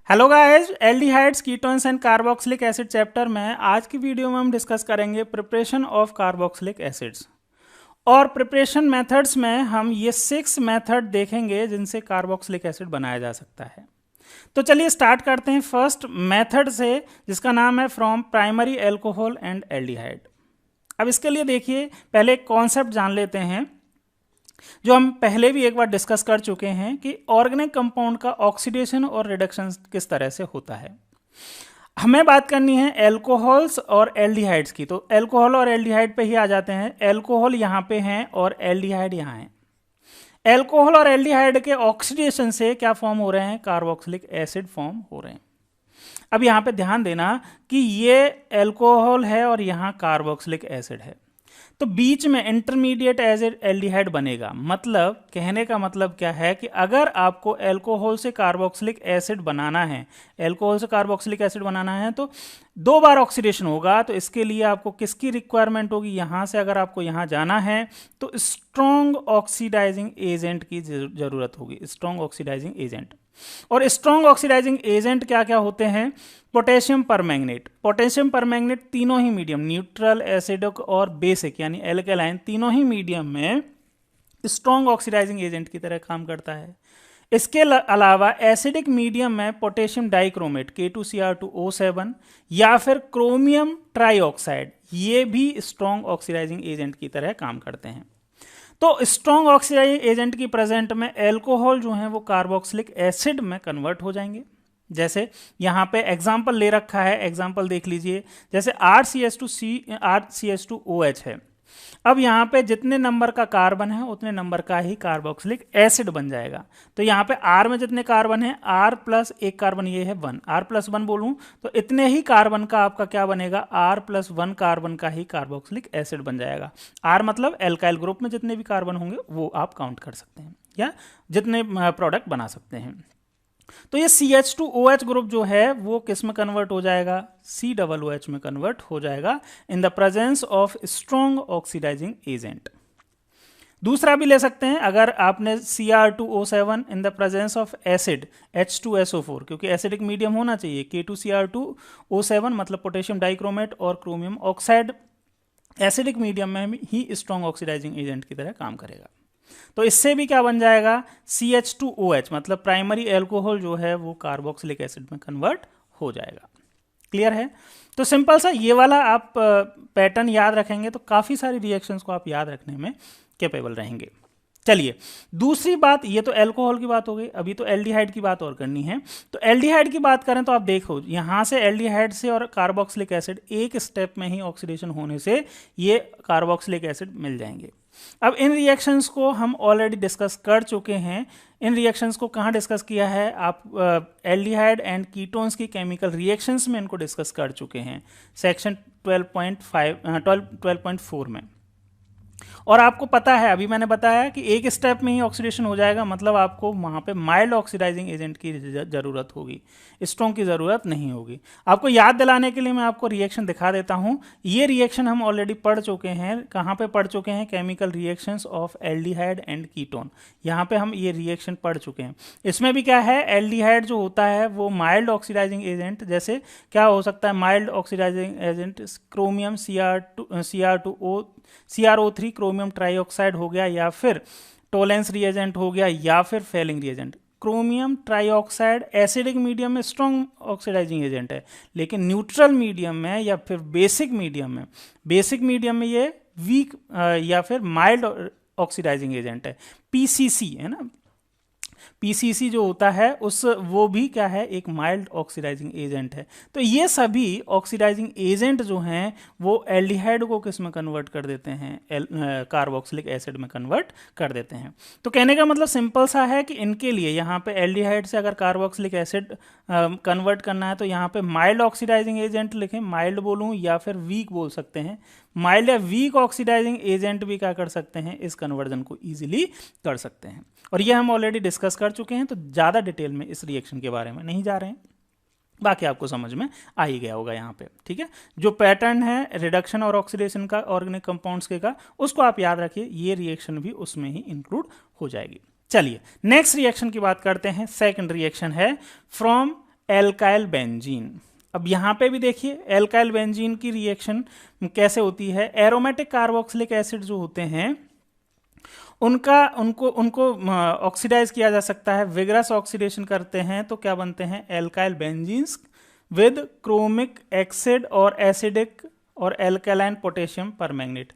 Hello guys, aldehydes, ketones and carboxylic acid chapter में आज की वीडियो में हम डिस्कस करेंगे प्रिपरेशन ऑफ कार्बोक्सिलिक एसिड्स। और प्रिपरेशन मेथड्स में हम ये 6 मेथड देखेंगे जिनसे कार्बोक्सिलिक एसिड बनाया जा सकता है। तो चलिए स्टार्ट करते हैं फर्स्ट मेथड से, जिसका नाम है from primary alcohol and aldehyde. अब इसके लिए देखिए, पहले एक कॉन्सेप्ट जान लेते हैं जो हम पहले भी एक बार डिस्कस कर चुके हैं कि ऑर्गेनिक कंपाउंड का ऑक्सीडेशन और रिडक्शन किस तरह से होता है। हमें बात करनी है एल्कोहल्स और एल्डिहाइड्स की, तो एल्कोहल और एल्डिहाइड पे ही आ जाते हैं। एल्कोहल यहाँ पे हैं और एल्डिहाइड यहाँ है। एल्कोहल और एल्डिहाइड के ऑक्सीडेशन से क्या फॉर्म हो रहे हैं? कार्बोक्सिलिक एसिड फॉर्म हो रहे हैं। अब यहाँ पे ध्यान देना कि ये एल्कोहल है और यहाँ कार्बोक्सिलिक एसिड है, तो बीच में इंटरमीडिएट एसिड एल्डिहाइड बनेगा। मतलब कहने का मतलब क्या है कि अगर आपको एल्कोहल से कार्बोक्सिलिक एसिड बनाना है, एल्कोहल से कार्बोक्सिलिक एसिड बनाना है तो 2 बार ऑक्सीडेशन होगा। तो इसके लिए आपको किसकी रिक्वायरमेंट होगी? यहाँ से अगर आपको यहाँ जाना है तो स्ट्रॉन्ग ऑक्सीडाइजिंग एजेंट की जरूरत होगी, स्ट्रॉन्ग ऑक्सीडाइजिंग एजेंट। और स्ट्रॉन्ग ऑक्सीडाइजिंग एजेंट क्या क्या होते हैं? Potassium permanganate. पोटेशियम परमैंगनेट तीनों ही मीडियम, न्यूट्रल, एसिडिक और बेसिक यानी एल्केलाइन, तीनों ही मीडियम में स्ट्रॉन्ग ऑक्सीडाइजिंग एजेंट की तरह काम करता है। इसके अलावा एसिडिक मीडियम में पोटेशियम डाइक्रोमेट K2Cr2O7 या फिर क्रोमियम ट्राइऑक्साइड, ये भी स्ट्रॉन्ग ऑक्सीडाइजिंग एजेंट की तरह काम करते हैं। तो स्ट्रॉन्ग ऑक्सीडाइजिंग एजेंट की प्रेजेंट में एल्कोहल जो है वो कार्बोक्सिलिक एसिड में कन्वर्ट हो जाएंगे। जैसे यहाँ पे एग्जाम्पल ले रखा है, एग्जाम्पल देख लीजिए। जैसे RCH2OH है। अब यहाँ पे जितने नंबर का कार्बन है उतने नंबर का ही कार्बोक्सिलिक एसिड बन जाएगा। तो यहाँ पे R में जितने कार्बन है, R प्लस एक कार्बन ये है 1, R प्लस 1 बोलूँ तो इतने ही कार्बन का आपका क्या बनेगा? R प्लस 1 कार्बन का ही कार्बोक्सिलिक एसिड बन जाएगा। R मतलब एल्काइल ग्रुप में जितने भी कार्बन होंगे वो आप काउंट कर सकते हैं या जितने प्रोडक्ट बना सकते हैं। तो ये CH2OH ग्रुप जो है वो किस में कन्वर्ट हो जाएगा? COOH में कन्वर्ट हो जाएगा in the presence of strong oxidising agent. दूसरा भी ले सकते हैं, अगर आपने Cr2O7 in the presence of acid H2SO4, क्योंकि एसिडिक मीडियम होना चाहिए, K2Cr2O7 मतलब पोटेशियम डाइक्रोमेट और क्रोमियम ऑक्साइड एसिडिक मीडियम में ही स्ट्रॉन्ग ऑक्सीडाइजिंग एजेंट की तरह काम करेगा। तो इससे भी क्या बन जाएगा? CH2OH मतलब प्राइमरी एल्कोहल जो है वो कार्बोक्सिलिक एसिड में कन्वर्ट हो जाएगा। क्लियर है? तो सिंपल सा ये वाला आप पैटर्न याद रखेंगे तो काफ़ी सारी रिएक्शंस को आप याद रखने में कैपेबल रहेंगे। चलिए दूसरी बात, ये तो एल्कोहल की बात हो गई, अभी तो एल्डिहाइड की बात और करनी है। तो एल्डिहाइड की बात करें तो आप देखो यहाँ से एल्डिहाइड से और कार्बोक्सिलिक एसिड एक स्टेप में ही ऑक्सीडेशन होने से ये कार्बोक्सिलिक एसिड मिल जाएंगे। अब इन रिएक्शंस को हम ऑलरेडी डिस्कस कर चुके हैं। इन रिएक्शंस को कहाँ डिस्कस किया है? आप एल्डिहाइड एंड कीटोन्स की केमिकल रिएक्शंस में इनको डिस्कस कर चुके हैं, सेक्शन 12.4 में। और आपको पता है, अभी मैंने बताया कि एक स्टेप में ही ऑक्सीडेशन हो जाएगा, मतलब आपको वहाँ पे माइल्ड ऑक्सीडाइजिंग एजेंट की ज़रूरत होगी, स्ट्रॉन्ग की ज़रूरत नहीं होगी। आपको याद दिलाने के लिए मैं आपको रिएक्शन दिखा देता हूँ। ये रिएक्शन हम ऑलरेडी पढ़ चुके हैं। कहाँ पे पढ़ चुके हैं? Chemical reactions of aldehyde and ketone, यहाँ पे हम ये रिएक्शन पढ़ चुके हैं। इसमें भी क्या है, एल्डिहाइड जो होता है वो माइल्ड ऑक्सीडाइजिंग एजेंट, जैसे क्या हो सकता है mild oxidising agent? Chromium CrO3 chromium trioxide हो गया, या फिर टोलेंस रिएजेंट हो गया, या फिर Fehling reagent. Chromium trioxide acidic medium में स्ट्रॉन्ग ऑक्सीडाइजिंग एजेंट है, लेकिन न्यूट्रल मीडियम में या फिर बेसिक मीडियम में ये वीक या फिर माइल्ड ऑक्सीडाइजिंग एजेंट है। PCC है ना, PCC जो होता है वो भी क्या है? एक माइल्ड ऑक्सीडाइजिंग एजेंट है। तो ये सभी ऑक्सीडाइजिंग एजेंट जो हैं वो एल्डिहाइड को किस में कन्वर्ट कर देते हैं? कार्बोक्सिलिक एसिड में कन्वर्ट कर देते हैं। तो कहने का मतलब सिंपल सा है कि इनके लिए यहाँ पे एल्डिहाइड से अगर कार्बोक्सिलिक एसिड कन्वर्ट करना है तो यहाँ पे माइल्ड ऑक्सीडाइजिंग एजेंट लिखें, माइल्ड बोलूँ या फिर वीक बोल सकते हैं। माइल्ड या वीक ऑक्सीडाइजिंग एजेंट भी क्या कर सकते हैं? इस कन्वर्जन को ईजिली कर सकते हैं। और ये हम ऑलरेडी डिस्कस कर चुके हैं, तो ज़्यादा डिटेल में इस रिएक्शन के बारे में नहीं जा रहे हैं। बाकी आपको समझ में आ ही गया होगा यहाँ पे, ठीक है। जो पैटर्न है रिडक्शन और ऑक्सीडेशन का ऑर्गेनिक कंपाउंड्स के का, उसको आप याद रखिए, ये रिएक्शन भी उसमें ही इंक्लूड हो जाएगी। चलिए नेक्स्ट रिएक्शन की बात करते हैं। सेकंड रिएक्शन है फ्रॉम एल्काइल बेंजीन। अब यहाँ पे भी देखिए एल्काइल बेंजीन की रिएक्शन कैसे होती है। एरोमेटिक कार्बोक्सिलिक एसिड जो होते हैं उनको ऑक्सीडाइज किया जा सकता है, विग्रस ऑक्सीडेशन करते हैं तो क्या बनते हैं alkyl benzenes with chromic acid और एसिडिक और एल्कालाइन पोटेशियम परमैंगनेट।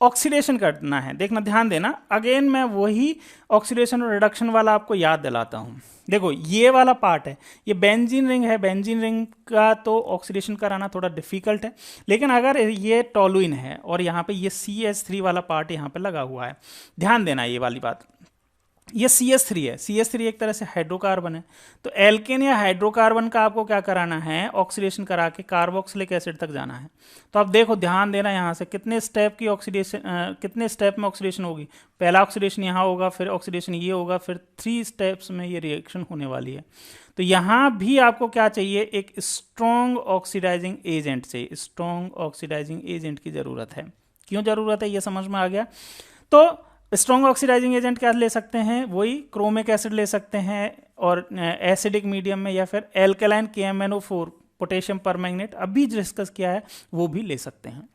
ऑक्सीडेशन करना है, देखना ध्यान देना, अगेन मैं वही ऑक्सीडेशन और रिडक्शन वाला आपको याद दिलाता हूँ। देखो ये वाला पार्ट है, ये बेंजीन रिंग है, बेंजीन रिंग का तो ऑक्सीडेशन कराना थोड़ा डिफिकल्ट है, लेकिन अगर ये टोलुइन है और यहाँ पे ये CH3 वाला पार्ट यहाँ पे लगा हुआ है, ध्यान देना ये वाली बात, ये CH3 है, CH3 एक तरह से हाइड्रोकार्बन है, तो एल्केन या हाइड्रोकार्बन का आपको क्या कराना है, ऑक्सीडेशन करा के कार्बोक्सिलिक एसिड तक जाना है। तो आप देखो ध्यान देना यहाँ से कितने स्टेप की ऑक्सीडेशन, कितने स्टेप में ऑक्सीडेशन होगी। पहला ऑक्सीडेशन यहाँ होगा, फिर ऑक्सीडेशन ये होगा, फिर 3 स्टेप्स में ये रिएक्शन होने वाली है। तो यहाँ भी आपको क्या चाहिए, एक स्ट्रॉन्ग ऑक्सीडाइजिंग एजेंट चाहिए, स्ट्रॉन्ग ऑक्सीडाइजिंग एजेंट की जरूरत है। क्यों जरूरत है ये समझ में आ गया। तो स्ट्रॉन्ग ऑक्सीडाइजिंग एजेंट क्या ले सकते हैं, वही क्रोमिक एसिड ले सकते हैं और एसिडिक मीडियम में, या फिर एल्कलाइन KMnO4 पोटेशियम परमैंगनेट अभी डिस्कस किया है वो भी ले सकते हैं।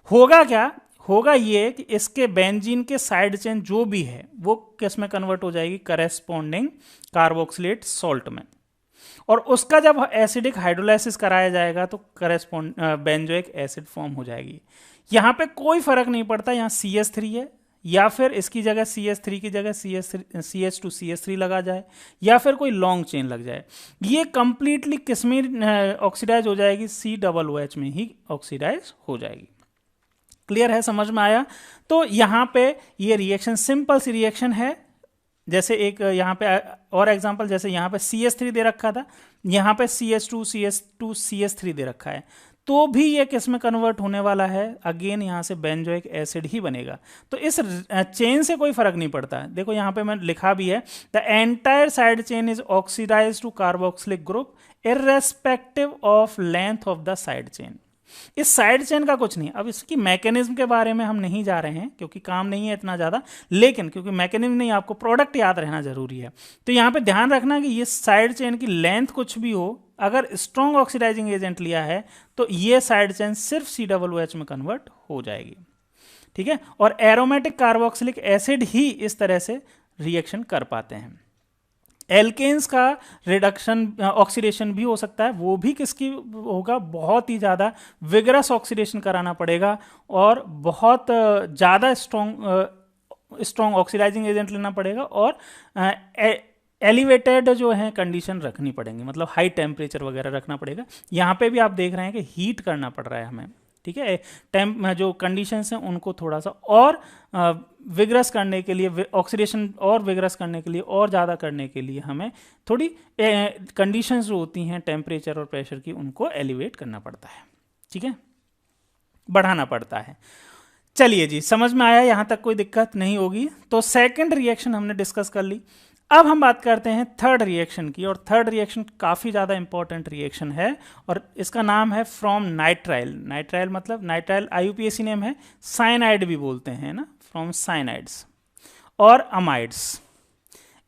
होगा क्या, होगा ये कि इसके बेंजीन के साइड चेन जो भी है वो किस में कन्वर्ट हो जाएगी, करेस्पॉन्डिंग कार्बोक्सिलेट सॉल्ट में, और उसका जब एसिडिक हाइड्रोलाइसिस कराया जाएगा तो करेस्पॉन्ड बेंजोइक एसिड फॉर्म हो जाएगी। यहाँ पे कोई फर्क नहीं पड़ता, यहाँ CH3 है या फिर इसकी जगह CH3 की जगह CH2CH3 लगा जाए या फिर कोई लॉन्ग चेन लग जाए, ये कंप्लीटली किसमें ऑक्सीडाइज हो जाएगी, COOH में ही ऑक्सीडाइज हो जाएगी। क्लियर है, समझ में आया। तो यहाँ पे ये रिएक्शन सिंपल सी रिएक्शन है, जैसे एक यहाँ पे और एग्जांपल, जैसे यहाँ पे CH3 दे रखा था, यहाँ पे CH2CH3 दे रखा है, तो भी ये किस में कन्वर्ट होने वाला है, अगेन यहाँ से बेंजोइक एसिड ही बनेगा। तो इस चेन से कोई फर्क नहीं पड़ता। देखो यहाँ पे मैं लिखा भी है, the entire side chain is oxidise to carboxylic group irrespective of length of the side chain. इस साइड चेन का कुछ नहीं, अब इसकी मैकेनिज्म के बारे में हम नहीं जा रहे हैं क्योंकि काम नहीं है इतना ज़्यादा, लेकिन क्योंकि मैकेनिज्म नहीं, आपको प्रोडक्ट याद रहना जरूरी है। तो यहाँ पे ध्यान रखना कि ये साइड चेन की लेंथ कुछ भी हो, अगर स्ट्रॉन्ग ऑक्सीडाइजिंग एजेंट लिया है तो ये साइड चेन सिर्फ COOH में कन्वर्ट हो जाएगी। ठीक है, और एरोमेटिक कार्बोक्सिलिक एसिड ही इस तरह से रिएक्शन कर पाते हैं। एल्केन्स का रिडक्शन ऑक्सीडेशन भी हो सकता है, वो भी किसकी होगा, बहुत ही ज़्यादा विगरस ऑक्सीडेशन कराना पड़ेगा और बहुत ज़्यादा स्ट्रॉन्ग ऑक्सीडाइजिंग एजेंट लेना पड़ेगा और एलिवेटेड जो है कंडीशन रखनी पड़ेंगी, मतलब हाई टेम्परेचर वगैरह रखना पड़ेगा। यहाँ पे भी आप देख रहे हैं कि हीट करना पड़ रहा है हमें। ठीक है, जो कंडीशंस हैं उनको थोड़ा सा और विग्रस करने के लिए, ऑक्सीडेशन और विग्रस करने के लिए और ज़्यादा करने के लिए हमें थोड़ी कंडीशंस जो होती हैं टेम्परेचर और प्रेशर की, उनको एलिवेट करना पड़ता है। ठीक है, बढ़ाना पड़ता है। चलिए जी, समझ में आया, यहाँ तक कोई दिक्कत नहीं होगी। तो सेकेंड रिएक्शन हमने डिस्कस कर ली। अब हम बात करते हैं थर्ड रिएक्शन की, और थर्ड रिएक्शन काफ़ी ज़्यादा इंपॉर्टेंट रिएक्शन है और इसका नाम है फ्रॉम नाइट्राइल। नाइट्राइल मतलब नाइट्राइल IUPAC नेम है, साइनाइड भी बोलते हैं ना, फ्रॉम साइनाइड्स और अमाइड्स।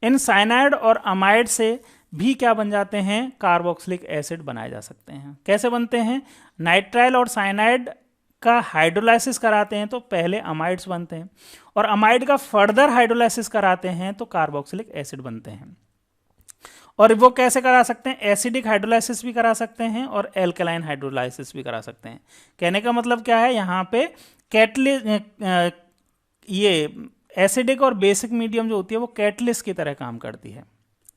इन साइनाइड और अमाइड से भी क्या बन जाते हैं, कार्बोक्सिलिक एसिड बनाए जा सकते हैं। कैसे बनते हैं, नाइट्राइल और साइनाइड का हाइड्रोलाइसिस कराते हैं तो पहले अमाइड्स बनते हैं, और अमाइड का फर्दर हाइड्रोलाइसिस कराते हैं तो कार्बोक्सिलिक एसिड बनते हैं। और वो कैसे करा सकते हैं, एसिडिक हाइड्रोलाइसिस भी करा सकते हैं और एल्कलाइन हाइड्रोलाइसिस भी करा सकते हैं। कहने का मतलब क्या है, यहाँ पे कैटलिस्ट, ये एसिडिक और बेसिक मीडियम जो होती है वो कैटलिस्ट की तरह काम करती है।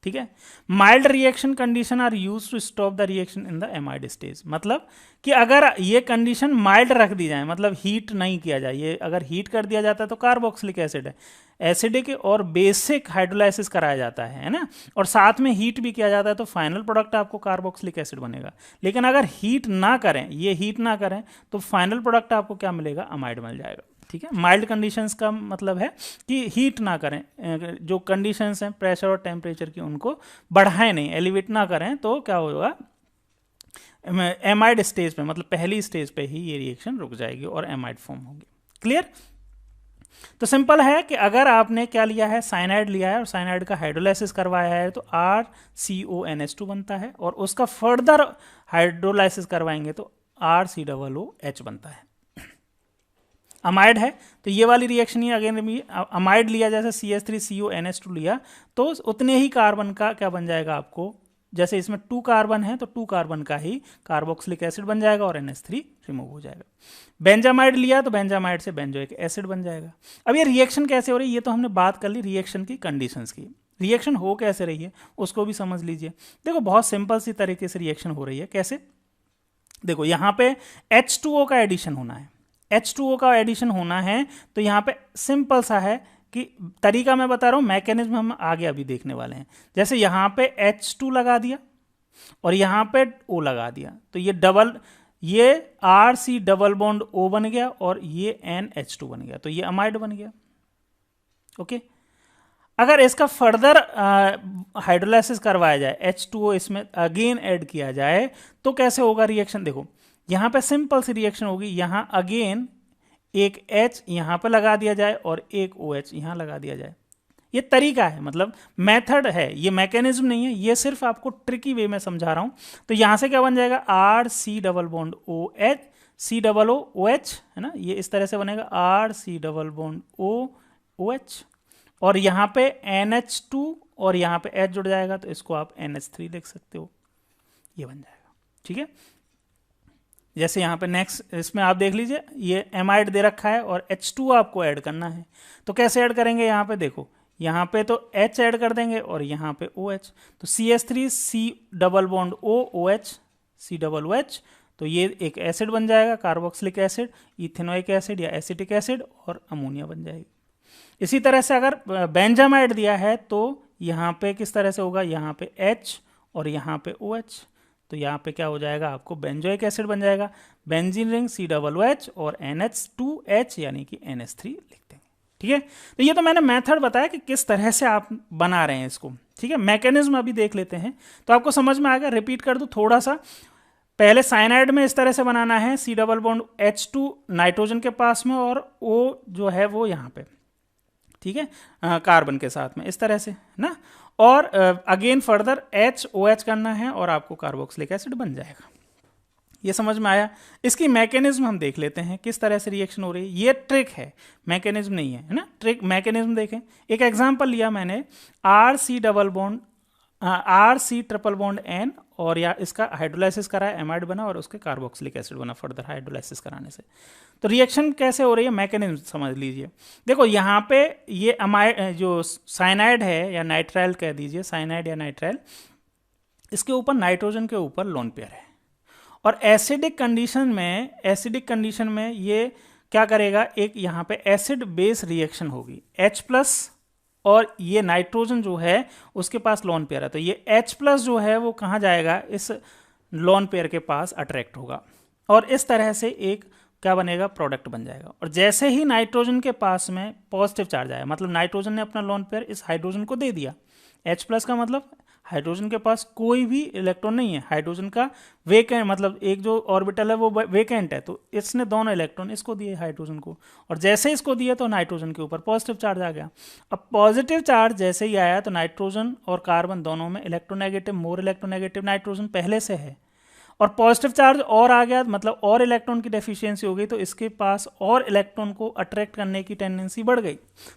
ठीक है, mild reaction condition are use to stop the reaction in the amide stage. मतलब कि अगर ये कंडीशन माइल्ड रख दी जाए, मतलब हीट नहीं किया जाए, ये अगर हीट कर दिया जाता है तो कार्बोक्सिलिक एसिड है, एसिडिक और बेसिक हाइड्रोलाइसिस कराया जाता है ना, और साथ में हीट भी किया जाता है तो फाइनल प्रोडक्ट आपको कार्बोक्सिलिक एसिड बनेगा। लेकिन अगर हीट ना करें, ये हीट ना करें, तो फाइनल प्रोडक्ट आपको क्या मिलेगा, अमाइड मिल जाएगा। ठीक है, माइल्ड कंडीशंस का मतलब है कि हीट ना करें, जो कंडीशंस हैं प्रेशर और टेम्परेचर की उनको बढ़ाएं नहीं, एलिवेट ना करें, तो क्या होगा, एमाइड स्टेज पे, मतलब पहली स्टेज पे ही ये रिएक्शन रुक जाएगी और एमाइड फॉर्म होगी। क्लियर। तो सिंपल है कि अगर आपने क्या लिया है, साइनाइड लिया है और साइनाइड का हाइड्रोलाइसिस करवाया है तो RCONH2 बनता है, और उसका फर्दर हाइड्रोलाइसिस करवाएंगे तो RCOOH बनता है। अमाइड है तो ये वाली रिएक्शन ही अगेन भी अमाइड लिया, जैसे CH3CONH2 लिया तो उतने ही कार्बन का क्या बन जाएगा आपको, जैसे इसमें 2 कार्बन है तो 2 कार्बन का ही कार्बोक्सिलिक एसिड बन जाएगा और NH3 रिमूव हो जाएगा। बेंजामाइड लिया तो बेंजामाइड से बेंजोइक एसिड बन जाएगा। अब ये रिएक्शन कैसे हो रही है, ये तो हमने बात कर ली रिएक्शन की कंडीशंस की। रिएक्शन हो कैसे रही है उसको भी समझ लीजिए। देखो बहुत सिंपल सी तरीके से रिएक्शन हो रही है। कैसे, देखो यहाँ पे H2O का एडिशन होना है, H2O का एडिशन होना है तो यहाँ पे सिंपल सा है कि तरीका मैं बता रहा हूँ, मैकेनिज्म हम आगे अभी देखने वाले हैं। जैसे यहाँ पे H2 लगा दिया और यहाँ पे O लगा दिया तो ये RC डबल बॉन्ड O बन गया और ये NH2 बन गया, तो ये अमाइड बन गया। ओके, अगर इसका फर्दर हाइड्रोलाइसिस करवाया जाए, H2O इसमें अगेन ऐड किया जाए तो कैसे होगा रिएक्शन। देखो यहाँ पे सिंपल सी रिएक्शन होगी, यहाँ अगेन एक H यहाँ पे लगा दिया जाए और एक OH यहाँ लगा दिया जाए। ये तरीका है, मतलब मेथड है, ये मैकेनिज्म नहीं है, ये सिर्फ आपको ट्रिकी वे में समझा रहा हूँ। तो यहाँ से क्या बन जाएगा, RC double bond OH COOH है ना, ये इस तरह से बनेगा RC डबल बॉन्ड OOH, और यहाँ पे NH2 और यहाँ पे H जुड़ जाएगा तो इसको आप NH3 लिख सकते हो, ये बन जाएगा। ठीक है, जैसे यहाँ पे नेक्स्ट इसमें आप देख लीजिए ये एमाइड दे रखा है और H2 आपको ऐड करना है, तो कैसे ऐड करेंगे, यहाँ पे देखो यहाँ पे तो H ऐड कर देंगे और यहाँ पे OH, तो CH3C double bond OOH COOH, तो ये एक एसिड बन जाएगा, कार्बोक्सिलिक एसिड, इथेनोइक एसिड या एसिटिक एसिड और अमोनिया बन जाएगी। इसी तरह से अगर बेंजामाइड दिया है तो यहाँ पे किस तरह से होगा, यहाँ पे H और यहाँ पे OH, तो यहाँ पे क्या हो जाएगा आपको बेंजोइक एसिड बन जाएगा, बेंजीन रिंग COOH और NH2H यानी कि NH3 लिख देंगे। ठीक है, तो ये तो मैंने मेथड बताया कि किस तरह से आप बना रहे हैं इसको। ठीक है, मैकेनिज्म अभी देख लेते हैं तो आपको समझ में आएगा। रिपीट कर दूं थोड़ा सा, पहले साइनाइड में इस तरह से बनाना है, C double bond H2 nitrogen के पास में और O जो है वो यहाँ पे, ठीक है, कार्बन के साथ में इस तरह से ना, और अगेन फर्दर HOH करना है और आपको कार्बोक्सिलिक एसिड बन जाएगा। ये समझ में आया। इसकी मैकेनिज्म हम देख लेते हैं किस तरह से रिएक्शन हो रही है। ये ट्रिक है, मैकेनिज्म नहीं है ना, ट्रिक मैकेनिज्म देखें। एक एग्जांपल लिया मैंने, RC double bond RC triple bond N और या इसका हाइड्रोलाइसिस कराया, एमाइड बना और उसके कार्बोक्सिलिक एसिड बना फर्दर हाइड्रोलाइसिस कराने से। तो रिएक्शन कैसे हो रही है, मैकेनिज्म समझ लीजिए। देखो यहाँ पे ये अमाइड जो साइनाइड है या नाइट्राइल कह दीजिए, साइनाइड या नाइट्राइल, इसके ऊपर नाइट्रोजन के ऊपर लोन पेयर है और एसिडिक कंडीशन में ये क्या करेगा, एक यहाँ पे एसिड बेस रिएक्शन होगी, H+ और ये नाइट्रोजन जो है उसके पास लोन पेयर है, तो ये H+ जो है वो कहाँ जाएगा, इस लोन पेयर के पास अट्रैक्ट होगा और इस तरह से एक क्या बनेगा, प्रोडक्ट बन जाएगा। और जैसे ही नाइट्रोजन के पास में पॉजिटिव चार्ज आया, मतलब नाइट्रोजन ने अपना लोन पेयर इस हाइड्रोजन को दे दिया, H+ का मतलब हाइड्रोजन के पास कोई भी इलेक्ट्रॉन नहीं है, हाइड्रोजन का वेकेंट मतलब एक जो ऑर्बिटल है वो वेकेंट है, तो इसने दोनों इलेक्ट्रॉन इसको दिए हाइड्रोजन को, और जैसे इसको दिए तो नाइट्रोजन के ऊपर पॉजिटिव चार्ज आ गया। अब पॉजिटिव चार्ज जैसे ही आया तो नाइट्रोजन और कार्बन दोनों में इलेक्ट्रोनेगेटिव, मोर इलेक्ट्रोनेगेटिव नाइट्रोजन पहले से है, और पॉजिटिव चार्ज और आ गया, मतलब और इलेक्ट्रॉन की डेफिशिएंसी हो गई, तो इसके पास और इलेक्ट्रॉन को अट्रैक्ट करने की टेंडेंसी बढ़ गई।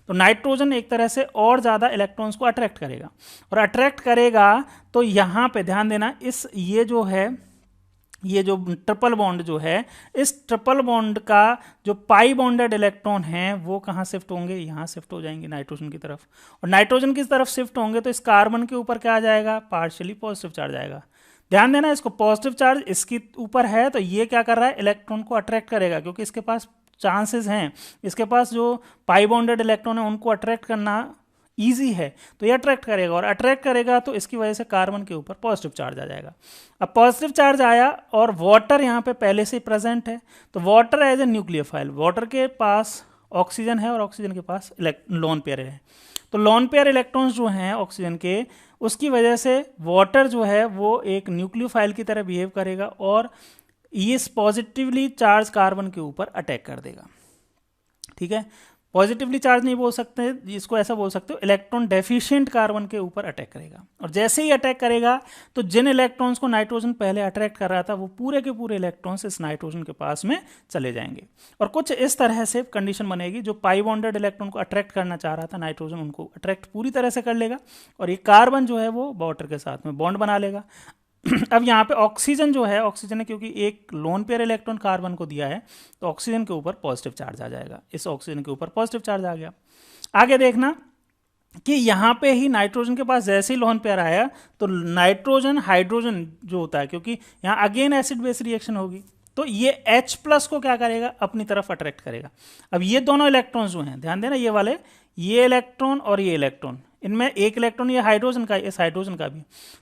तो नाइट्रोजन एक तरह से और ज़्यादा इलेक्ट्रॉन्स को अट्रैक्ट करेगा, और अट्रैक्ट करेगा तो यहाँ पे ध्यान देना, ये जो ट्रिपल बॉन्ड जो है, इस ट्रिपल बॉन्ड का जो पाई बॉन्डेड इलेक्ट्रॉन है वो कहाँ शिफ्ट होंगे, यहाँ शिफ्ट हो जाएंगे नाइट्रोजन की तरफ, और नाइट्रोजन की तरफ शिफ्ट होंगे तो इस कार्बन के ऊपर क्या आ जाएगा, पार्शियली पॉजिटिव चार्ज आएगा। ध्यान देना, इसको पॉजिटिव चार्ज इसके ऊपर है तो ये क्या कर रहा है, इलेक्ट्रॉन को अट्रैक्ट करेगा, क्योंकि इसके पास चांसेस हैं, इसके पास जो पाई बॉन्डेड इलेक्ट्रॉन है उनको अट्रैक्ट करना ईजी है, तो ये अट्रैक्ट करेगा, और अट्रैक्ट करेगा तो इसकी वजह से कार्बन के ऊपर पॉजिटिव चार्ज आ जाएगा। अब पॉजिटिव चार्ज आया और वाटर यहाँ पे पहले से प्रेजेंट है, तो water as a nucleophile, water के पास ऑक्सीजन है और ऑक्सीजन के पास लोन पेयर है, तो लोन पेयर इलेक्ट्रॉन्स जो हैं ऑक्सीजन के, उसकी वजह से वाटर जो है वो एक न्यूक्लियोफाइल की तरह बिहेव करेगा और ये पॉजिटिवली चार्ज कार्बन के ऊपर अटैक कर देगा। ठीक है, पॉजिटिवली चार्ज नहीं बोल सकते, इसको ऐसा बोल सकते हो इलेक्ट्रॉन डेफिशिएंट कार्बन के ऊपर अटैक करेगा। और जैसे ही अटैक करेगा तो जिन इलेक्ट्रॉन्स को नाइट्रोजन पहले अट्रैक्ट कर रहा था वो पूरे के पूरे इलेक्ट्रॉन्स इस नाइट्रोजन के पास में चले जाएंगे। और कुछ इस तरह से कंडीशन बनेगी, जो पाई बॉन्डेड इलेक्ट्रॉन को अट्रैक्ट करना चाह रहा था नाइट्रोजन, उनको अट्रैक्ट पूरी तरह से कर लेगा और ये कार्बन जो है वो वाटर के साथ में बॉन्ड बना लेगा। अब यहाँ पे ऑक्सीजन जो है, ऑक्सीजन ने क्योंकि एक लोन पेयर इलेक्ट्रॉन कार्बन को दिया है तो ऑक्सीजन के ऊपर पॉजिटिव चार्ज आ जाएगा, इस ऑक्सीजन के ऊपर पॉजिटिव चार्ज आ गया। आगे देखना कि यहाँ पे ही नाइट्रोजन के पास जैसे ही लोन पेयर आया तो नाइट्रोजन हाइड्रोजन जो होता है, क्योंकि यहाँ अगेन एसिड बेस रिएक्शन होगी, तो ये H प्लस को क्या करेगा, अपनी तरफ अट्रैक्ट करेगा। अब ये दोनों इलेक्ट्रॉन्स जो हैं, ध्यान देना ये वाले, ये इलेक्ट्रॉन और ये इलेक्ट्रॉन, इनमें एक इलेक्ट्रॉन ये हाइड्रोजन का, इस हाइड्रोजन का भी,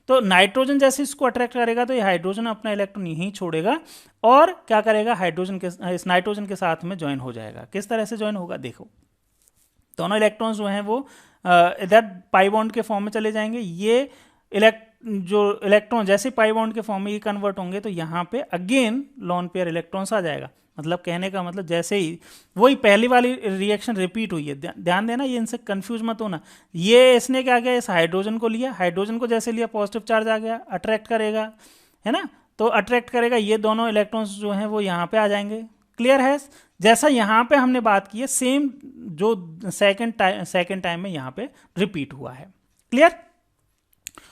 तो नाइट्रोजन जैसे इसको अट्रैक्ट करेगा तो ये हाइड्रोजन अपना इलेक्ट्रॉन यहीं छोड़ेगा और क्या करेगा, हाइड्रोजन के इस नाइट्रोजन के साथ में ज्वाइन हो जाएगा। किस तरह से ज्वाइन होगा, देखो दोनों इलेक्ट्रॉन्स जो हैं वो इधर पाई बॉन्ड के फॉर्म में चले जाएंगे। ये जो इलेक्ट्रॉन जैसे पाई बॉन्ड के फॉर्म में ये कन्वर्ट होंगे तो यहाँ पे अगेन लोन पेयर इलेक्ट्रॉन्स आ जाएगा। मतलब कहने का मतलब जैसे ही वही पहली वाली रिएक्शन रिपीट हुई है, ध्यान देना, ये इनसे कंफ्यूज मत होना। ये इसने क्या किया, इस हाइड्रोजन को लिया, हाइड्रोजन को जैसे लिया पॉजिटिव चार्ज आ गया, अट्रैक्ट करेगा, है ना, तो अट्रैक्ट करेगा, ये दोनों इलेक्ट्रॉन्स जो हैं वो यहाँ पे आ जाएंगे। क्लियर है, जैसा यहाँ पे हमने बात की है सेम जो सेकेंड टाइम में यहाँ पे रिपीट हुआ है। क्लियर,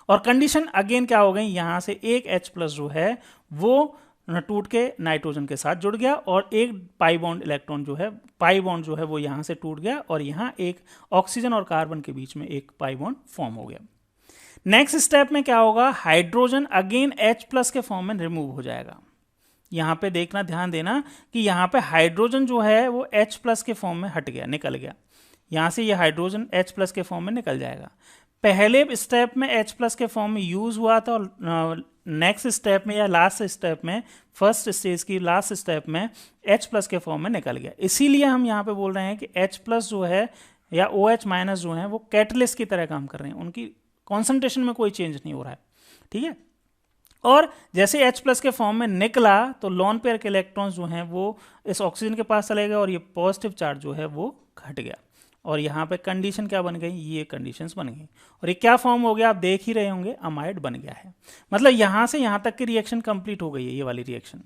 और कंडीशन अगेन क्या हो गई, यहाँ से एक H प्लस जो है वो टूट के नाइट्रोजन के साथ जुड़ गया और एक पाई बॉन्ड इलेक्ट्रॉन जो है, पाई बॉन्ड जो है वो यहाँ से टूट गया और यहाँ एक ऑक्सीजन और कार्बन के बीच में एक पाई बॉन्ड फॉर्म हो गया। नेक्स्ट स्टेप में क्या होगा, हाइड्रोजन अगेन H प्लस के फॉर्म में रिमूव हो जाएगा। यहाँ पे देखना, ध्यान देना कि यहाँ पे हाइड्रोजन जो है वो H प्लस के फॉर्म में हट गया, निकल गया, यहाँ से ये हाइड्रोजन H प्लस के फॉर्म में निकल जाएगा। पहले स्टेप में H प्लस के फॉर्म में यूज हुआ था और नेक्स्ट स्टेप में या लास्ट स्टेप में, फर्स्ट स्टेज की लास्ट स्टेप में H प्लस के फॉर्म में निकल गया। इसीलिए हम यहाँ पे बोल रहे हैं कि H प्लस जो है या OH माइनस जो है वो कैटलिस्ट की तरह काम कर रहे हैं, उनकी कॉन्सेंट्रेशन में कोई चेंज नहीं हो रहा है। ठीक है, और जैसे H प्लस के फॉर्म में निकला तो लोन पेयर के इलेक्ट्रॉन्स जो हैं वो इस ऑक्सीजन के पास चले गए और ये पॉजिटिव चार्ज जो है वो घट गया और यहाँ पे कंडीशन क्या बन गई, ये कंडीशंस बन गई और ये क्या फॉर्म हो गया, आप देख ही रहे होंगे, अमाइड बन गया है। मतलब यहाँ से यहाँ तक की रिएक्शन कंप्लीट हो गई है, ये वाली रिएक्शन।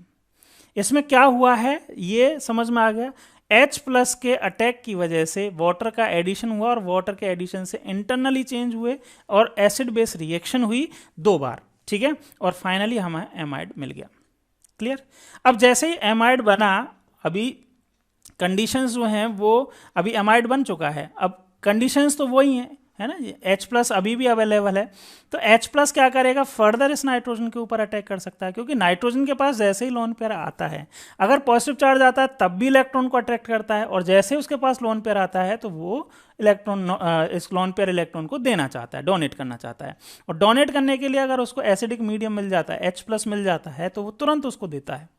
इसमें क्या हुआ है ये समझ में आ गया, H प्लस के अटैक की वजह से वाटर का एडिशन हुआ और वाटर के एडिशन से इंटरनली चेंज हुए और एसिड बेस रिएक्शन हुई 2 बार। ठीक है, और फाइनली हमें एमाइड मिल गया। क्लियर, अब जैसे ही एमाइड बना, अभी कंडीशंस जो हैं वो, अभी एमाइड बन चुका है, अब कंडीशंस तो वही हैं, है ना, H प्लस अभी भी अवेलेबल है, तो H प्लस क्या करेगा, फर्दर इस नाइट्रोजन के ऊपर अटैक कर सकता है, क्योंकि नाइट्रोजन के पास जैसे ही लोन पेयर आता है, अगर पॉजिटिव चार्ज आता है तब भी इलेक्ट्रॉन को अट्रैक्ट करता है और जैसे ही उसके पास लोन पेयर आता है तो वो इलेक्ट्रॉन इस लोन पेयर इलेक्ट्रॉन को देना चाहता है, डोनेट करना चाहता है, और डोनेट करने के लिए अगर उसको एसिडिक मीडियम मिल जाता है, H प्लस मिल जाता है, तो वो तुरंत उसको देता है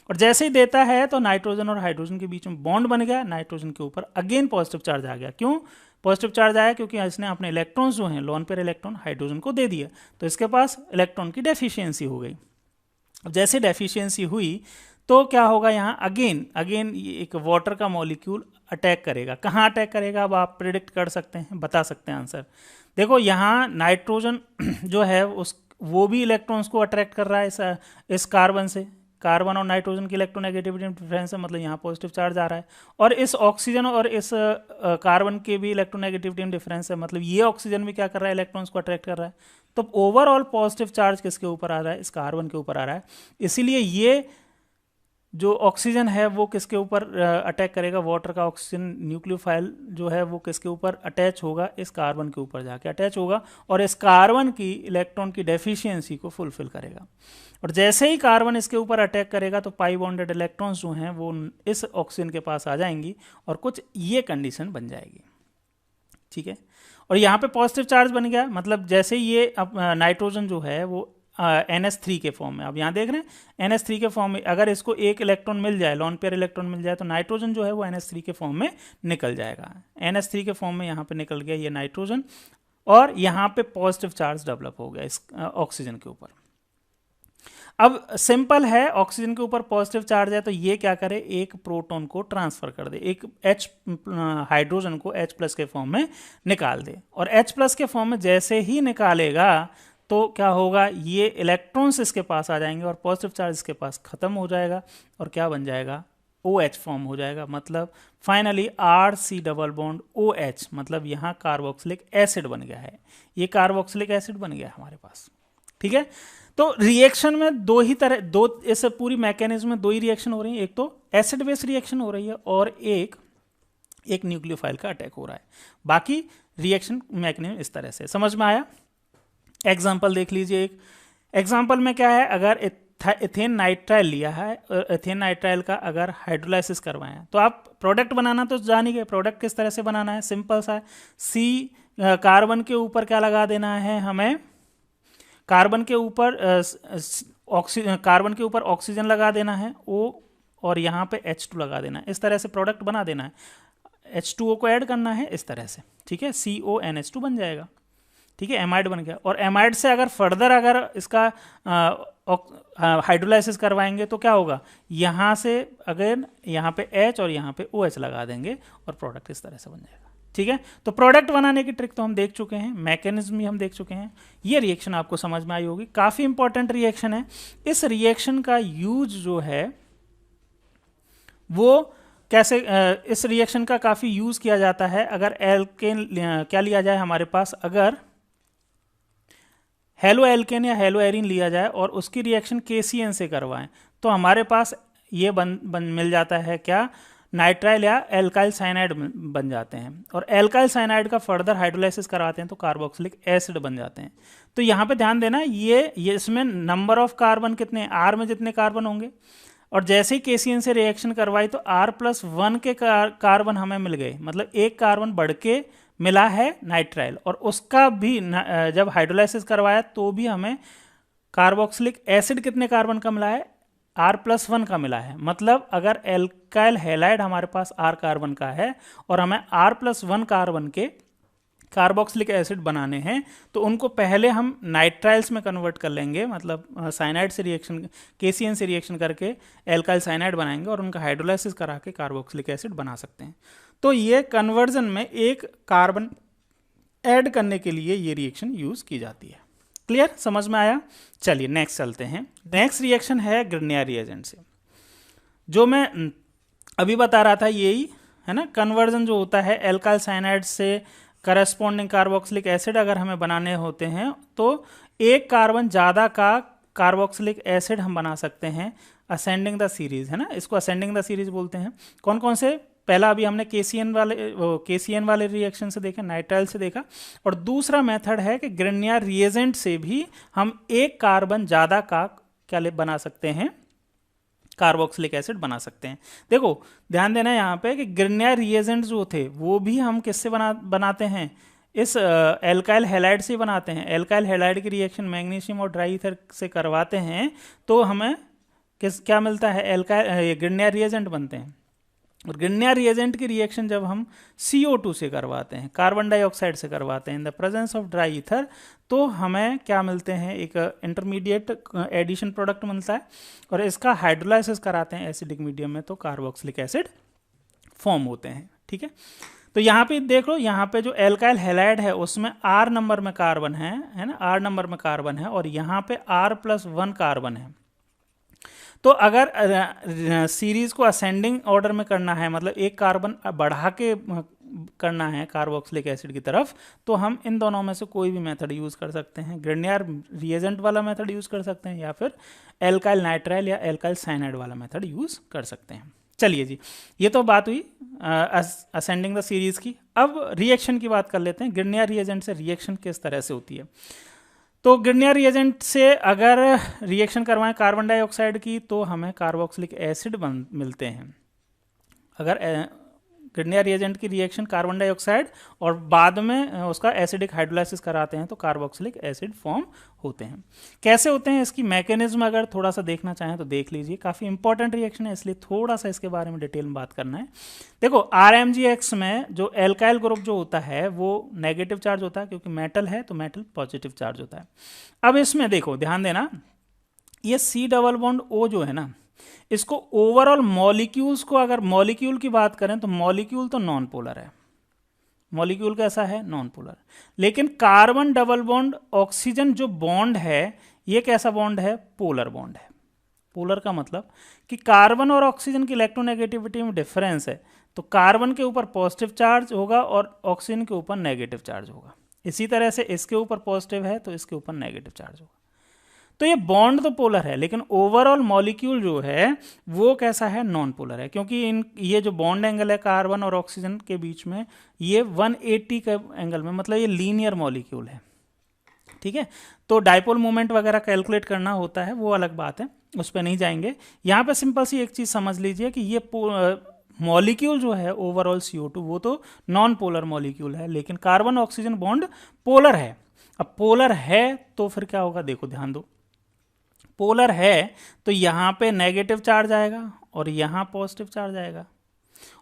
और जैसे ही देता है तो नाइट्रोजन और हाइड्रोजन के बीच में बॉन्ड बन गया, नाइट्रोजन के ऊपर अगेन पॉजिटिव चार्ज आ गया। क्यों पॉजिटिव चार्ज आया, क्योंकि इसने अपने इलेक्ट्रॉन्स जो हैं लोन पेयर इलेक्ट्रॉन हाइड्रोजन को दे दिया, तो इसके पास इलेक्ट्रॉन की डेफिशिएंसी हो गई। अब जैसे डेफिशिएंसी हुई तो क्या होगा, यहाँ अगेन एक वाटर का मॉलिक्यूल अटैक करेगा। कहाँ अटैक करेगा, अब आप प्रिडिक्ट कर सकते हैं, बता सकते हैं आंसर। देखो यहाँ नाइट्रोजन जो है वो भी इलेक्ट्रॉन्स को अट्रैक्ट कर रहा है इस कार्बन से, कार्बन और नाइट्रोजन की इलेक्ट्रोनेगेटिविटी डिफरेंस है, मतलब यहाँ पॉजिटिव चार्ज आ रहा है, और इस ऑक्सीजन और इस कार्बन के भी इलेक्ट्रोनेगेटिविटी डिफरेंस है, मतलब ये ऑक्सीजन भी क्या कर रहा है, इलेक्ट्रॉन्स को अट्रैक्ट कर रहा है। तो ओवरऑल पॉजिटिव चार्ज किसके ऊपर आ रहा है, इस कार्बन के ऊपर आ रहा है, इसीलिए ये जो ऑक्सीजन है वो किसके ऊपर अटैक करेगा, वाटर का ऑक्सीजन न्यूक्लियोफाइल जो है वो किसके ऊपर अटैच होगा, इस कार्बन के ऊपर जाके अटैच होगा और इस कार्बन की इलेक्ट्रॉन की डेफिशिएंसी को फुलफिल करेगा। और जैसे ही कार्बन इसके ऊपर अटैक करेगा तो पाई बॉन्डेड इलेक्ट्रॉन्स जो हैं वो इस ऑक्सीजन के पास आ जाएंगी और कुछ ये कंडीशन बन जाएगी। ठीक है, और यहाँ पे पॉजिटिव चार्ज बन गया, मतलब जैसे ये नाइट्रोजन जो है वो NH3 के फॉर्म में, अब यहाँ देख रहे हैं NH3 के फॉर्म में, अगर इसको एक इलेक्ट्रॉन मिल जाए, लोन पेयर इलेक्ट्रॉन मिल जाए, तो नाइट्रोजन जो है वो NH3 के फॉर्म में निकल जाएगा। NH3 के फॉर्म में यहाँ पे निकल गया ये नाइट्रोजन और यहाँ पे पॉजिटिव चार्ज डेवलप हो गया इस ऑक्सीजन के ऊपर। अब सिंपल है, ऑक्सीजन के ऊपर पॉजिटिव चार्ज है तो ये क्या करे, एक प्रोटॉन को ट्रांसफर कर दे, एक H हाइड्रोजन को H+ के फॉर्म में निकाल दे, और H+ के फॉर्म में जैसे ही निकालेगा तो क्या होगा, ये इलेक्ट्रॉन्स इसके पास आ जाएंगे और पॉजिटिव चार्ज इसके पास खत्म हो जाएगा और क्या बन जाएगा, OH फॉर्म हो जाएगा। मतलब finally RC double bond OH, मतलब यहाँ कार्बोक्सिलिक एसिड बन गया है, ये कार्बोक्सिलिक एसिड बन गया हमारे पास। ठीक है, तो रिएक्शन में दो ही तरह, दो इस पूरी मैकेनिज्म में दो ही रिएक्शन हो रही है, एक तो एसिड बेस रिएक्शन हो रही है और एक न्यूक्लियोफाइल का अटैक हो रहा है। बाकी रिएक्शन मैकेनिज्म इस तरह से समझ में आया। एग्जाम्पल देख लीजिए, एक एग्जाम्पल में क्या है, अगर इथेन नाइट्राइल लिया है, इथेन नाइट्राइल का अगर हाइड्रोलाइसिस करवाएं तो आप प्रोडक्ट बनाना तो जान ही गए, प्रोडक्ट किस तरह से बनाना है, सिंपल सा है। कार्बन के ऊपर क्या लगा देना है हमें, कार्बन के ऊपर ऑक्सीजन लगा देना है O, और यहाँ पे H2 लगा देना है, इस तरह से प्रोडक्ट बना देना है, H2O को ऐड करना है इस तरह से, ठीक है, CONH2 बन जाएगा। ठीक है, एमाइड बन गया। और एमाइड से अगर फर्दर अगर इसका हाइड्रोलाइसिस करवाएंगे तो क्या होगा, यहाँ से अगेन यहाँ पे H और यहाँ पे OH लगा देंगे और प्रोडक्ट इस तरह से बन जाएगा। ठीक है, तो प्रोडक्ट बनाने की ट्रिक तो हम देख चुके हैं, मैकेनिज्म भी हम देख चुके हैं, ये रिएक्शन आपको समझ में आई होगी, काफ़ी इंपॉर्टेंट रिएक्शन है। इस रिएक्शन का यूज जो है वो कैसे, इस रिएक्शन का काफ़ी यूज़ किया जाता है। अगर एल्केन क्या लिया जाए हमारे पास, अगर हेलो एल्केन या हेलो एरिन लिया जाए और उसकी रिएक्शन KCN से करवाएं तो हमारे पास ये मिल जाता है क्या, नाइट्राइल या एल्काइल साइनाइड बन जाते हैं, और एल्काइल साइनाइड का फर्दर हाइड्रोलाइसिस कराते हैं तो कार्बोक्सिलिक एसिड बन जाते हैं। तो यहाँ पे ध्यान देना, ये इसमें नंबर ऑफ कार्बन कितने, R में जितने कार्बन होंगे, और जैसे ही KCN से रिएक्शन करवाई तो R+1 के कार्बन हमें मिल गए, मतलब एक कार्बन बढ़ के मिला है नाइट्राइल, और उसका भी जब हाइड्रोलाइसिस करवाया तो भी हमें कार्बोक्सिलिक एसिड कितने कार्बन का मिला है, R+1 का मिला है। मतलब अगर एल्काइल हैलाइड हमारे पास R कार्बन का है और हमें R+1 कार्बन के कार्बोक्सिलिक एसिड बनाने हैं तो उनको पहले हम नाइट्राइल्स में कन्वर्ट कर लेंगे, मतलब साइनाइड से रिएक्शन, KCN से रिएक्शन करके एल्काइल साइनाइड बनाएंगे और उनका हाइड्रोलाइसिस करा के कार्बोक्सिलिक एसिड बना सकते हैं। तो ये कन्वर्जन में एक कार्बन ऐड करने के लिए ये रिएक्शन यूज की जाती है। क्लियर, समझ में आया। चलिए नेक्स्ट चलते हैं। नेक्स्ट रिएक्शन है ग्रिग्नियर रिएजेंट से, जो मैं अभी बता रहा था, यही है ना, कन्वर्जन जो होता है एल्काइल साइनाइड से करस्पॉन्डिंग कार्बोक्सिलिक एसिड अगर हमें बनाने होते हैं तो एक कार्बन ज़्यादा का कार्बोक्सिलिक एसिड हम बना सकते हैं असेंडिंग द सीरीज, है ना, इसको असेंडिंग द सीरीज बोलते हैं। कौन कौन से, पहला अभी हमने KCN वाले रिएक्शन से देखा, नाइट्राइल से देखा, और दूसरा मेथड है कि ग्रिग्नियर रिएजेंट से भी हम एक कार्बन ज़्यादा का क्या बना सकते हैं, कार्बोक्सिलिक एसिड बना सकते हैं। देखो ध्यान देना यहाँ पे कि ग्रिग्नियर रिएजेंट जो थे वो भी हम किससे बनाते हैं, इस एल्काइल हैलाइड से बनाते हैं। एल्काइल हैलाइड की रिएक्शन मैग्नीशियम और ड्राई ईथर से करवाते हैं तो हमें क्या मिलता है, एल्काइल ग्रिग्नियर रिएजेंट बनते हैं। और ग्रिग्नियर रिएजेंट की रिएक्शन जब हम CO2 से करवाते हैं, कार्बन डाइऑक्साइड से करवाते हैं इन the presence of dry ether, तो हमें क्या मिलते हैं, एक इंटरमीडिएट एडिशन प्रोडक्ट मिलता है, और इसका हाइड्रोलाइसिस कराते हैं एसिडिक मीडियम में तो कार्बोक्सिलिक एसिड फॉर्म होते हैं। ठीक है, तो यहाँ पे देख लो, यहाँ पे जो एल्काइल हैलाइड है उसमें R नंबर में कार्बन है ना, R नंबर में कार्बन है, और यहाँ पे R+1 कार्बन है। तो अगर सीरीज को असेंडिंग ऑर्डर में करना है, मतलब एक कार्बन बढ़ा के करना है कार्बोक्सिलिक एसिड की तरफ, तो हम इन दोनों में से कोई भी मेथड यूज कर सकते हैं। ग्रिग्नियर रिएजेंट वाला मेथड यूज कर सकते हैं या फिर एल्काइल नाइट्राइल या एल्काइल साइनाइड वाला मेथड यूज कर सकते हैं। चलिए जी, ये तो बात हुई असेंडिंग द सीरीज की। अब रिएक्शन की बात कर लेते हैं, ग्रिग्नियर रिएजेंट से रिएक्शन किस तरह से होती है। तो ग्रिग्नियर रिएजेंट से अगर रिएक्शन करवाएं कार्बन डाइऑक्साइड की तो हमें कार्बोक्सिलिक एसिड मिलते हैं। अगर ग्रिग्नियर रिएजेंट की रिएक्शन कार्बन डाइऑक्साइड और बाद में उसका एसिडिक हाइड्रोलाइसिस कराते हैं तो कार्बोक्सिलिक एसिड फॉर्म होते हैं। कैसे होते हैं, इसकी मैकेनिज्म अगर थोड़ा सा देखना चाहें तो देख लीजिए, काफ़ी इंपॉर्टेंट रिएक्शन है इसलिए थोड़ा सा इसके बारे में डिटेल में बात करना है। देखो RMgX में जो एल्काइल ग्रुप जो होता है वो नेगेटिव चार्ज होता है, क्योंकि मेटल है तो मेटल पॉजिटिव चार्ज होता है। अब इसमें देखो ध्यान देना, ये C डबल बॉन्ड O जो है ना, इसको ओवरऑल मॉलिक्यूल्स को अगर मॉलिक्यूल की बात करें तो मॉलिक्यूल तो नॉन पोलर है, मॉलिक्यूल कैसा है, नॉन पोलर। लेकिन कार्बन डबल बॉन्ड ऑक्सीजन जो बॉन्ड है ये कैसा बॉन्ड है, पोलर बॉन्ड है। पोलर का मतलब कि कार्बन और ऑक्सीजन की इलेक्ट्रोनेगेटिविटी में डिफरेंस है, तो कार्बन के ऊपर पॉजिटिव चार्ज होगा और ऑक्सीजन के ऊपर नेगेटिव चार्ज होगा। इसी तरह से इसके ऊपर पॉजिटिव है तो इसके ऊपर नेगेटिव चार्ज होगा। तो ये बॉन्ड तो पोलर है, लेकिन ओवरऑल मॉलिक्यूल जो है वो कैसा है, नॉन पोलर है, क्योंकि ये जो बॉन्ड एंगल है कार्बन और ऑक्सीजन के बीच में ये 180 के एंगल में, मतलब ये लीनियर मॉलिक्यूल है। ठीक है, तो डाइपोल मोमेंट वगैरह कैलकुलेट करना होता है, वो अलग बात है, उस पर नहीं जाएंगे। यहाँ पे सिंपल सी एक चीज़ समझ लीजिए कि ये मॉलिक्यूल जो है ओवरऑल CO2 वो तो नॉन पोलर मॉलिक्यूल है, लेकिन कार्बन ऑक्सीजन बॉन्ड पोलर है। अब पोलर है तो फिर क्या होगा, देखो ध्यान दो, पोलर है तो यहाँ पे नेगेटिव चार्ज आएगा और यहाँ पॉजिटिव चार्ज आएगा,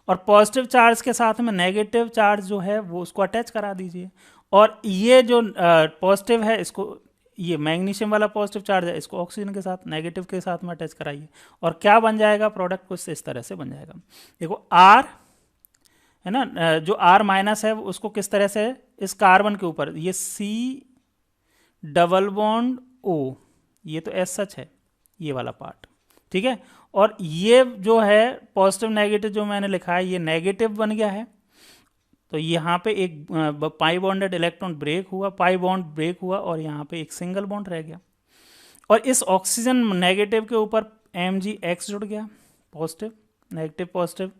और पॉजिटिव चार्ज के साथ में नेगेटिव चार्ज जो है वो उसको अटैच करा दीजिए, और ये जो पॉजिटिव है इसको, ये मैग्नीशियम वाला पॉजिटिव चार्ज है, इसको ऑक्सीजन के साथ नेगेटिव के साथ में अटैच कराइए, और क्या बन जाएगा, प्रोडक्ट कुछ इस तरह से बन जाएगा। देखो R है ना, जो R माइनस है उसको किस तरह से इस कार्बन के ऊपर, ये C डबल बॉन्ड O, ये तो एस सच है ये वाला पार्ट, ठीक है, और ये जो है पॉजिटिव नेगेटिव जो मैंने लिखा है ये नेगेटिव बन गया है, तो यहाँ पे एक पाई बॉन्डेड इलेक्ट्रॉन ब्रेक हुआ, पाई बॉन्ड ब्रेक हुआ, और यहाँ पे एक सिंगल बॉन्ड रह गया, और इस ऑक्सीजन नेगेटिव के ऊपर Mgx जुड़ गया, पॉजिटिव नेगेटिव पॉजिटिव,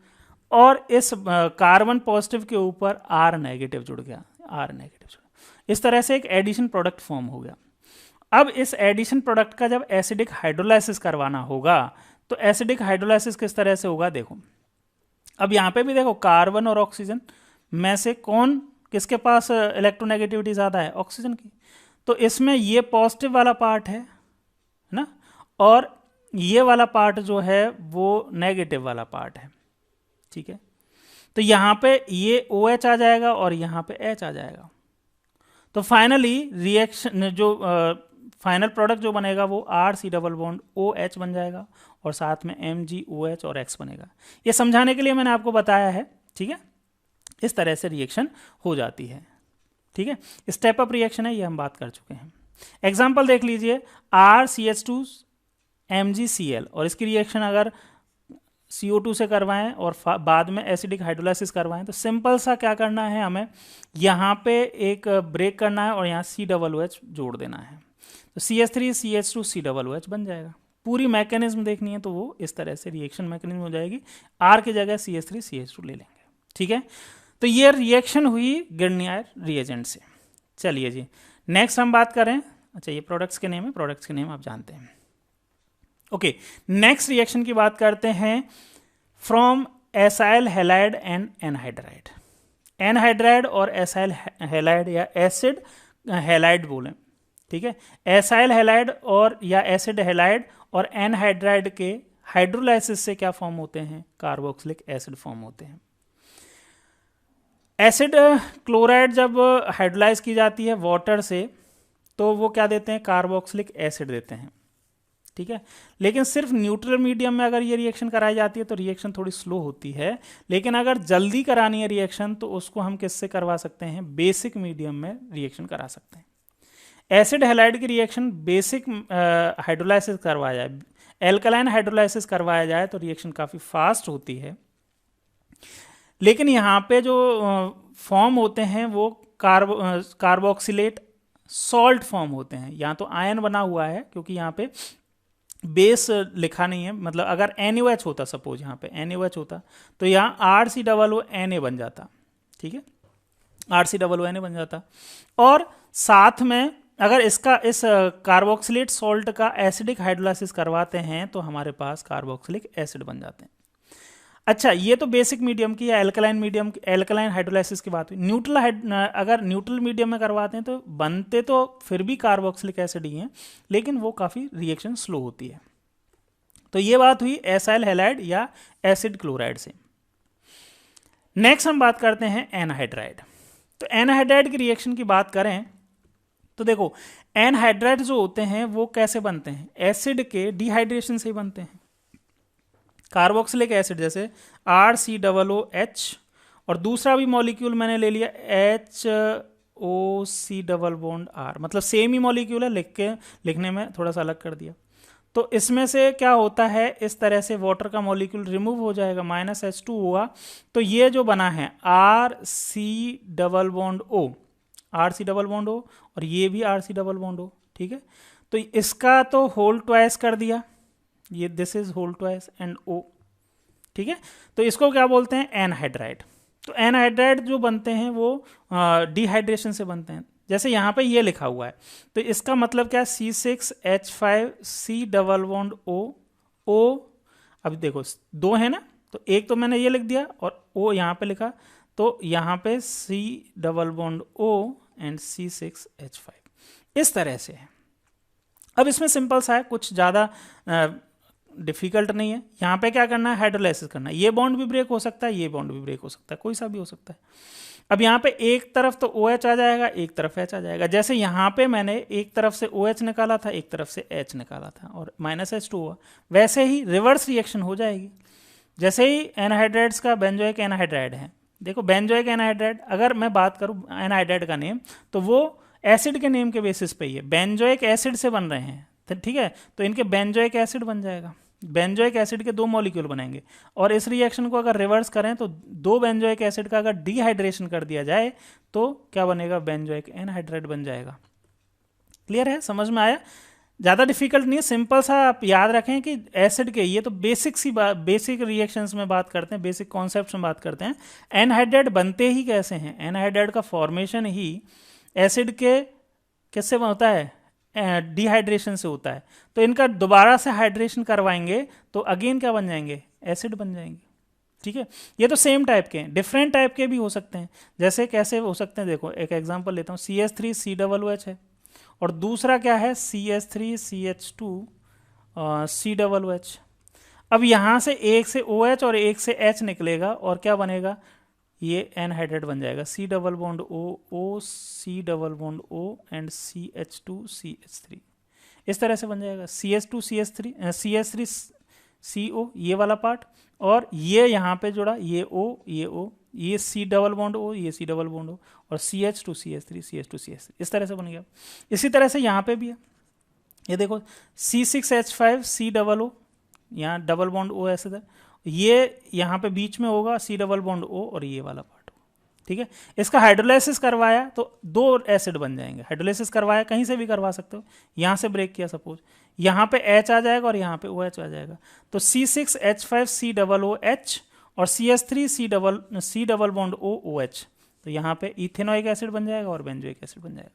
और इस कार्बन पॉजिटिव के ऊपर R नेगेटिव जुड़ गया, R नेगेटिव जुड़ गया। इस तरह से एक एडिशन प्रोडक्ट फॉर्म हो गया। अब इस एडिशन प्रोडक्ट का जब एसिडिक हाइड्रोलाइसिस करवाना होगा तो एसिडिक हाइड्रोलाइसिस किस तरह से होगा, देखो अब यहाँ पे भी देखो कार्बन और ऑक्सीजन में से कौन, किसके पास इलेक्ट्रोनेगेटिविटी ज़्यादा है, ऑक्सीजन की, तो इसमें ये पॉजिटिव वाला पार्ट है ना, और ये वाला पार्ट जो है वो नेगेटिव वाला पार्ट है। ठीक है, तो यहाँ पे ये OH आ जाएगा और यहाँ पे H आ जाएगा, तो फाइनली रिएक्शन जो फाइनल प्रोडक्ट जो बनेगा वो RC डबल बॉन्ड OH बन जाएगा, और साथ में MgOH और X बनेगा। ये समझाने के लिए मैंने आपको बताया है, ठीक है, इस तरह से रिएक्शन हो जाती है। ठीक है, स्टेप अप रिएक्शन है, ये हम बात कर चुके हैं। एग्जाम्पल देख लीजिए, RCH2 MgCl, और इसकी रिएक्शन अगर CO2 से करवाएं और बाद में एसिडिक हाइड्रोलाइसिस करवाएं तो सिंपल सा क्या करना है, हमें यहाँ पे एक ब्रेक करना है और यहाँ COOH जोड़ देना है, तो CH3CH2 COOH बन जाएगा। पूरी मैकेनिज्म देखनी है तो वो इस तरह से रिएक्शन मैकेनिज्म हो जाएगी, R की जगह CH3CH2 ले लेंगे। ठीक है, तो ये रिएक्शन हुई गर्नियर रिएजेंट से। चलिए जी, नेक्स्ट हम बात करें, अच्छा ये प्रोडक्ट्स के नेम है, प्रोडक्ट्स के नेम आप जानते हैं। ओके, नेक्स्ट रिएक्शन की बात करते हैं, from acyl halide and anhydride. Anhydride और एसाइल हैलाइड या एसिड हैलाइड बोलें, ठीक है, एसाइल हैलाइड और या एसिड हैलाइड और एनहाइड्राइड के हाइड्रोलाइसिस से क्या फॉर्म होते हैं, कार्बोक्सिलिक एसिड फॉर्म होते हैं। एसिड क्लोराइड जब हाइड्रोलाइज की जाती है वाटर से तो वो क्या देते हैं, कार्बोक्सिलिक एसिड देते हैं। ठीक है, लेकिन सिर्फ न्यूट्रल मीडियम में अगर ये रिएक्शन कराई जाती है तो रिएक्शन थोड़ी स्लो होती है, लेकिन अगर जल्दी करानी है रिएक्शन तो उसको हम किससे करवा सकते हैं, बेसिक मीडियम में रिएक्शन करा सकते हैं। एसिड हैलाइड की रिएक्शन बेसिक हाइड्रोलाइसिस करवाया जाए, एल्कलाइन हाइड्रोलाइसिस करवाया जाए तो रिएक्शन काफ़ी फास्ट होती है, लेकिन यहाँ पे जो फॉर्म होते हैं वो कार्बोक्सिलेट सॉल्ट फॉर्म होते हैं। यहाँ तो आयन बना हुआ है क्योंकि यहाँ पे बेस लिखा नहीं है, मतलब अगर NaOH होता, सपोज यहाँ पे NaOH होता तो यहाँ RCOONA बन जाता। ठीक है, RCOONA बन जाता, और साथ में अगर इसका इस कार्बोक्सिलेट सॉल्ट का एसिडिक हाइड्रोलाइसिस करवाते हैं तो हमारे पास कार्बोक्सिलिक एसिड बन जाते हैं। अच्छा, ये तो बेसिक मीडियम की या एल्कलाइन मीडियम, एल्कलाइन हाइड्रोलाइसिस की बात हुई। अगर न्यूट्रल मीडियम में करवाते हैं तो बनते तो फिर भी कार्बोक्सिलिक एसिड ही हैं, लेकिन वो काफ़ी रिएक्शन स्लो होती है। तो ये बात हुई एसाइल हैलाइड या एसिड क्लोराइड से। नेक्स्ट हम बात करते हैं एनहाइड्राइड। तो एनहाइड्राइड की रिएक्शन की बात करें तो देखो एनहाइड्राइड जो होते हैं वो कैसे बनते हैं, एसिड के डिहाइड्रेशन से ही बनते हैं। कार्बोक्सिलिक एसिड जैसे RCOOH, और दूसरा भी मॉलिक्यूल मैंने ले लिया HOC डबल बॉन्ड R, मतलब सेम ही मॉलिक्यूल है, लिखने में थोड़ा सा अलग कर दिया। तो इसमें से क्या होता है, इस तरह से वाटर का मॉलिक्यूल रिमूव हो जाएगा, -H2 हुआ, तो ये जो बना है RC double bond O, RC double bond O, और ये भी RC डबल बॉन्ड O, ठीक है। तो इसका तो होल ट्वाइस कर दिया, ये this is whole twice and O, ठीक है। तो इसको क्या बोलते हैं, एनहाइड्राइड। तो एनहाइड्राइड जो बनते हैं वो डिहाइड्रेशन से बनते हैं, जैसे यहाँ पे ये लिखा हुआ है। तो इसका मतलब क्या है, C6H5C डबल बॉन्ड O। अब देखो दो है ना, तो एक तो मैंने ये लिख दिया और O यहाँ पे लिखा, तो यहाँ पे C double bond O and C6H5, इस तरह से है। अब इसमें सिंपल सा है, कुछ ज़्यादा डिफिकल्ट नहीं है। यहाँ पे क्या करना है, हाइड्रोलाइसिस करना है। ये बॉन्ड भी ब्रेक हो सकता है, ये बॉन्ड भी ब्रेक हो सकता है, कोई सा भी हो सकता है। अब यहाँ पे एक तरफ तो OH आ जाएगा, एक तरफ H आ जाएगा। जैसे यहाँ पे मैंने एक तरफ से OH निकाला था, एक तरफ से H निकाला था और -H2 हुआ, वैसे ही रिवर्स रिएक्शन हो जाएगी। जैसे ही एनहाइड्राइड्स का बेंजोइक एनहाइड्राइड है, देखो बेंजोइक एनहाइड्राइड, अगर मैं बात करूँ एनहाइड्राइड का नेम, तो वो एसिड के नेम के बेसिस पे ही है, बेंजोइक एसिड से बन रहे हैं, तो ठीक है, तो इनके बेंजोइक एसिड बन जाएगा। बेंजोइक एसिड के दो मॉलिक्यूल बनेंगे, और इस रिएक्शन को अगर रिवर्स करें तो दो बेंजोइक एसिड का अगर डिहाइड्रेशन कर दिया जाए तो क्या बनेगा, बेंजोइक एनहाइड्राइड बन जाएगा। क्लियर है, समझ में आया? ज़्यादा डिफिकल्ट नहीं है, सिंपल सा आप याद रखें कि एसिड के, ये तो बेसिक सी बात, बेसिक रिएक्शंस में बात करते हैं, बेसिक कॉन्सेप्ट्स में बात करते हैं। एनहाइड्राइड बनते ही कैसे हैं, एनहाइड्राइड का फॉर्मेशन ही एसिड के किससे होता है, डिहाइड्रेशन से होता है। तो इनका दोबारा से हाइड्रेशन करवाएंगे तो अगेन क्या बन जाएंगे, एसिड बन जाएंगे, ठीक है। ये तो सेम टाइप के हैं, डिफरेंट टाइप के भी हो सकते हैं। जैसे कैसे हो सकते हैं, देखो एक एग्जांपल लेता हूँ, CH3COOH है, और दूसरा क्या है, CH3CH2COOH। अब यहाँ से एक से OH और एक से H निकलेगा और क्या बनेगा, ये एनहाइड्राइड बन जाएगा, C double bond O C double bond O and CH2CH3, इस तरह से बन जाएगा। CH3CO, ये वाला पार्ट, और ये यहाँ पे जुड़ा, ये O, ये C डबल बॉन्ड O, ये C डबल बॉन्ड O, और CH2CH3, इस तरह से बन गया। इसी तरह से यहाँ पे भी है, ये देखो C6H5C डबल O, यहाँ डबल बॉन्ड O ऐसे था, ये यहाँ पे बीच में होगा C डबल बॉन्ड O, और ये वाला पार्ट हो, ठीक है। इसका हाइड्रोलाइसिस करवाया तो दो एसिड बन जाएंगे, हाइड्रोलाइसिस करवाया कहीं से भी करवा सकते हो, यहाँ से ब्रेक किया सपोज, यहाँ पे H आ जाएगा और यहाँ पे OH आ जाएगा, तो C6H5C डबल OH और CH3C डबल बॉन्ड OH, तो यहाँ पे इथेनोइक एसिड बन जाएगा और बेंजोइक एसिड बन जाएगा।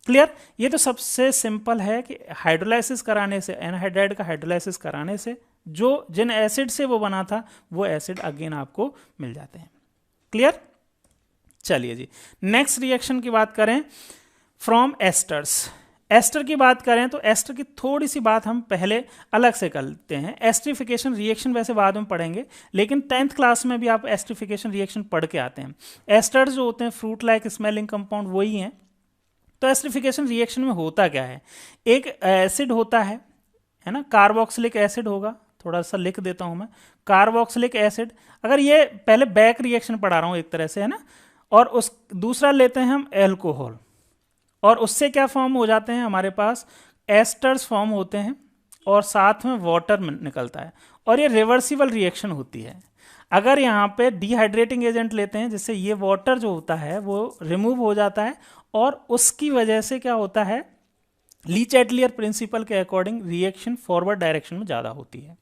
क्लियर? ये तो सबसे सिंपल है कि हाइड्रोलाइसिस कराने से, एनहाइड्राइड का हाइड्रोलाइसिस कराने से जो जिन एसिड से वो बना था वो एसिड अगेन आपको मिल जाते हैं। क्लियर? चलिए जी, नेक्स्ट रिएक्शन की बात करें, फ्रॉम एस्टर्स। एस्टर की बात करें तो एस्टर की थोड़ी सी बात हम पहले अलग से करते हैं। एस्टरिफिकेशन रिएक्शन वैसे बाद में पढ़ेंगे, लेकिन 10th क्लास में भी आप एस्टरिफिकेशन रिएक्शन पढ़ के आते हैं। एस्टर्स जो होते हैं फ्रूट लाइक स्मेलिंग कंपाउंड, वही हैं। तो एस्टरिफिकेशन रिएक्शन में होता क्या है, एक एसिड होता है ना, कार्बोक्सिलिक एसिड होगा, थोड़ा सा लिख देता हूं मैं, कार्बोक्सिलिक एसिड। अगर ये पहले बैक रिएक्शन पढ़ा रहा हूं एक तरह से, है ना, और उस दूसरा लेते हैं हम एल्कोहल, और उससे क्या फॉर्म हो जाते हैं, हमारे पास एस्टर्स फॉर्म होते हैं और साथ में वाटर निकलता है, और ये रिवर्सिबल रिएक्शन होती है। अगर यहाँ पे डिहाइड्रेटिंग एजेंट लेते हैं, जिससे ये वाटर जो होता है वो रिमूव हो जाता है, और उसकी वजह से क्या होता है, ली-चैटलियर प्रिंसिपल के अकॉर्डिंग रिएक्शन फॉरवर्ड डायरेक्शन में ज़्यादा होती है,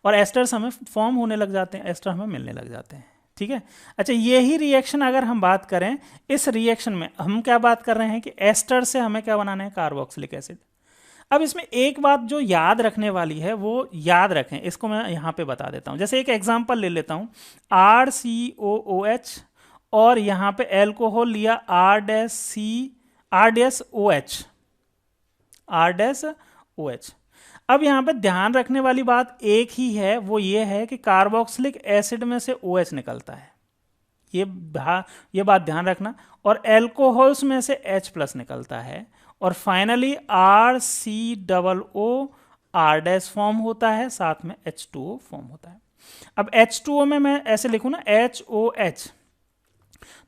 और एस्टर्स हमें फॉर्म होने लग जाते हैं, एस्टर हमें मिलने लग जाते हैं। ठीक है, अच्छा, यही रिएक्शन अगर हम बात करें, इस रिएक्शन में हम क्या बात कर रहे हैं कि एस्टर से हमें क्या बनाना है, कार्बोक्सिलिक एसिड। अब इसमें एक बात जो याद रखने वाली है वो याद रखें, इसको मैं यहाँ पे बता देता हूँ। जैसे एक एग्जांपल ले लेता हूँ, RCOOH, और यहाँ पे एल्कोहल लिया R-OH। अब यहाँ पे ध्यान रखने वाली बात एक ही है, वो ये है कि कार्बोक्सिलिक एसिड में से OH निकलता है, ये बात ध्यान रखना। और एल्कोहल्स में से H+ निकलता है और फाइनली RCOO R- फॉर्म होता है, साथ में H2O फॉर्म होता है। अब H2O में मैं ऐसे लिखूं ना HOH,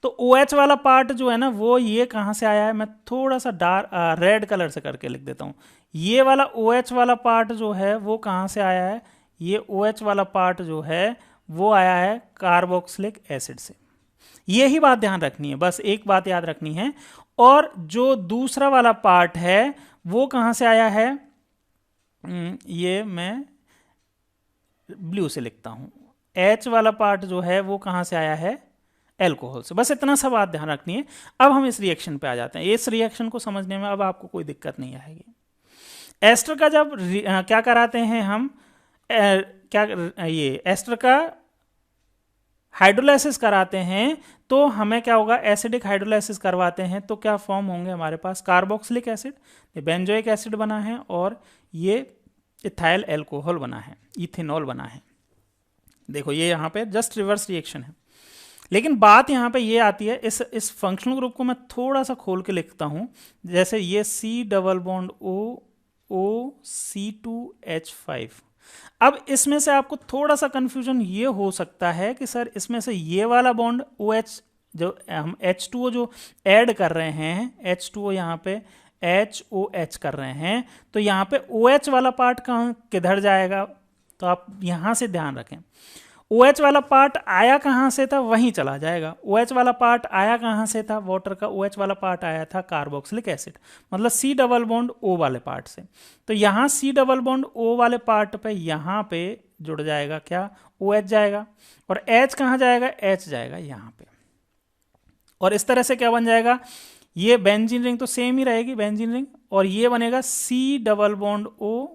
तो OH वाला पार्ट जो है ना वो ये कहाँ से आया है, मैं थोड़ा सा डार्क रेड कलर से करके लिख देता हूँ। ये वाला OH वाला पार्ट जो है वो कहाँ से आया है, ये OH वाला पार्ट जो है वो आया है कार्बोक्सिलिक एसिड से। ये ही बात ध्यान रखनी है, बस एक बात याद रखनी है। और जो दूसरा वाला पार्ट है वो कहाँ से आया है, ये मैं ब्लू से लिखता हूँ। H वाला पार्ट जो है वो कहाँ से आया है, एल्कोहल से। बस इतना सा बात ध्यान रखनी है। अब हम इस रिएक्शन पे आ जाते हैं। इस रिएक्शन को समझने में अब आपको कोई दिक्कत नहीं आएगी। एस्टर का जब क्या कराते हैं हम, ये एस्टर का हाइड्रोलाइसिस कराते हैं तो हमें क्या होगा, एसिडिक हाइड्रोलाइसिस करवाते हैं तो क्या फॉर्म होंगे हमारे पास, कार्बोक्सिलिक एसिड, ये बेंजोइक एसिड बना है और ये इथाइल एल्कोहल बना है, इथेनॉल बना है। देखो ये यहाँ पे जस्ट रिवर्स रिएक्शन है। लेकिन बात यहाँ पे ये आती है, इस फंक्शनल ग्रुप को मैं थोड़ा सा खोल के लिखता हूँ। जैसे ये C+O(O)C2H5। अब इसमें से आपको थोड़ा सा कंफ्यूजन ये हो सकता है कि सर इसमें से ये वाला बॉन्ड OH जो हम H2O जो ऐड कर रहे हैं, H2O यहाँ पे HOH कर रहे हैं, तो यहाँ पे OH वाला पार्ट कहाँ किधर जाएगा, तो आप यहाँ से ध्यान रखें। OH वाला पार्ट आया कहाँ से था, वहीं चला जाएगा। OH वाला पार्ट आया कहाँ से था, वाटर का OH वाला पार्ट आया था कार्बोक्सिलिक एसिड, मतलब C+O वाले पार्ट से। तो यहाँ C+O वाले पार्ट पे यहाँ पे जुड़ जाएगा क्या, OH जाएगा, और H कहाँ जाएगा, H जाएगा यहाँ पे। और इस तरह से क्या बन जाएगा, ये बेंजीन रिंग तो सेम ही रहेगी, बेंजीन रिंग, और ये बनेगा C+O,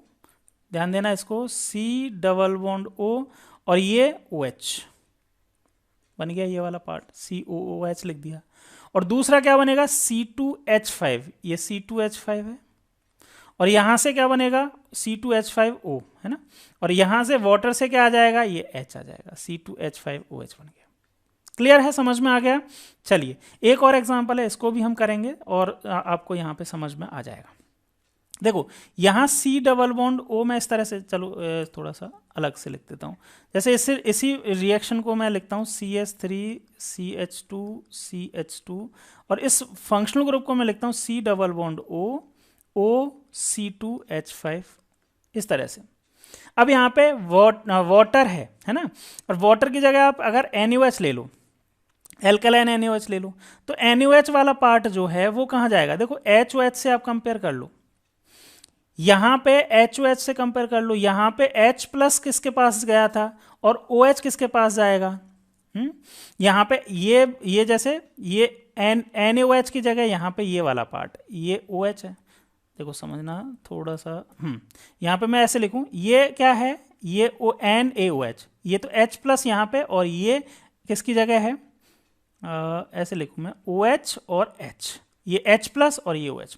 ध्यान देना इसको, C+O, और ये OH बन गया, ये वाला पार्ट COOH लिख दिया। और दूसरा क्या बनेगा, C2H5, ये C2H5 है, और यहां से क्या बनेगा, C2H5O है ना, और यहां से वाटर से क्या आ जाएगा, ये H आ जाएगा, C2H5OH बन गया। क्लियर है, समझ में आ गया। चलिए एक और एग्जांपल है, इसको भी हम करेंगे और आपको यहां पे समझ में आ जाएगा। देखो यहाँ C+O मैं इस तरह से, चलो थोड़ा सा अलग से लिख देता हूँ। जैसे इसी रिएक्शन को मैं लिखता हूँ CH3CH2CH2, और इस फंक्शनल ग्रुप को मैं लिखता हूँ C+O(O)C2H5, इस तरह से। अब यहाँ पे वाटर है ना, और वाटर की जगह आप अगर NaOH ले लो, एल्कलाइन NaOH ले लो, तो NaOH वाला पार्ट जो है वो कहाँ जाएगा, देखो HOH से आप कंपेयर कर लो, यहाँ पे HOH से कंपेयर कर लो, यहाँ पे H+ किसके पास गया था और OH किसके पास जाएगा। यहाँ पे ये जैसे ये NaOH की जगह यहाँ पे ये वाला पार्ट ये OH है, देखो समझना थोड़ा सा। यहाँ पे मैं ऐसे लिखूँ, ये क्या है, ये NaOH, ये तो H+ यहाँ पे, और ये किसकी जगह है, ऐसे लिखूँ मैं OH और H, ये H+ और ये OH-।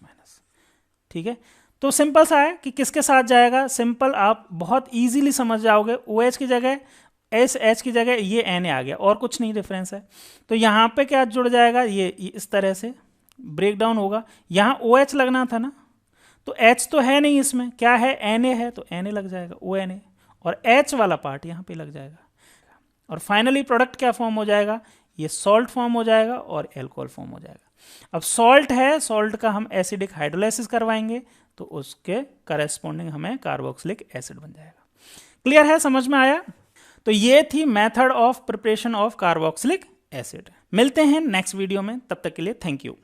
ठीक है, तो सिंपल सा है कि किसके साथ जाएगा, सिंपल आप बहुत इजीली समझ जाओगे, OH की जगह H की जगह ये Na आ गया, और कुछ नहीं डिफरेंस है। तो यहाँ पे क्या जुड़ जाएगा, ये इस तरह से ब्रेक डाउन होगा। यहाँ OH लगना था ना, तो H तो है नहीं इसमें, क्या है Na है, तो Na लग जाएगा ONA, और H वाला पार्ट यहाँ पे लग जाएगा, और फाइनली प्रोडक्ट क्या फॉर्म हो जाएगा, ये सॉल्ट फॉर्म हो जाएगा और एल्कोहल फॉर्म हो जाएगा। अब सॉल्ट है, सॉल्ट का हम एसिडिक हाइड्रोलाइसिस करवाएंगे तो उसके करेस्पॉन्डिंग हमें कार्बोक्सिलिक एसिड बन जाएगा। क्लियर है, समझ में आया। तो ये थी method of preparation of carboxylic acid. मिलते हैं नेक्स्ट वीडियो में, तब तक के लिए थैंक यू।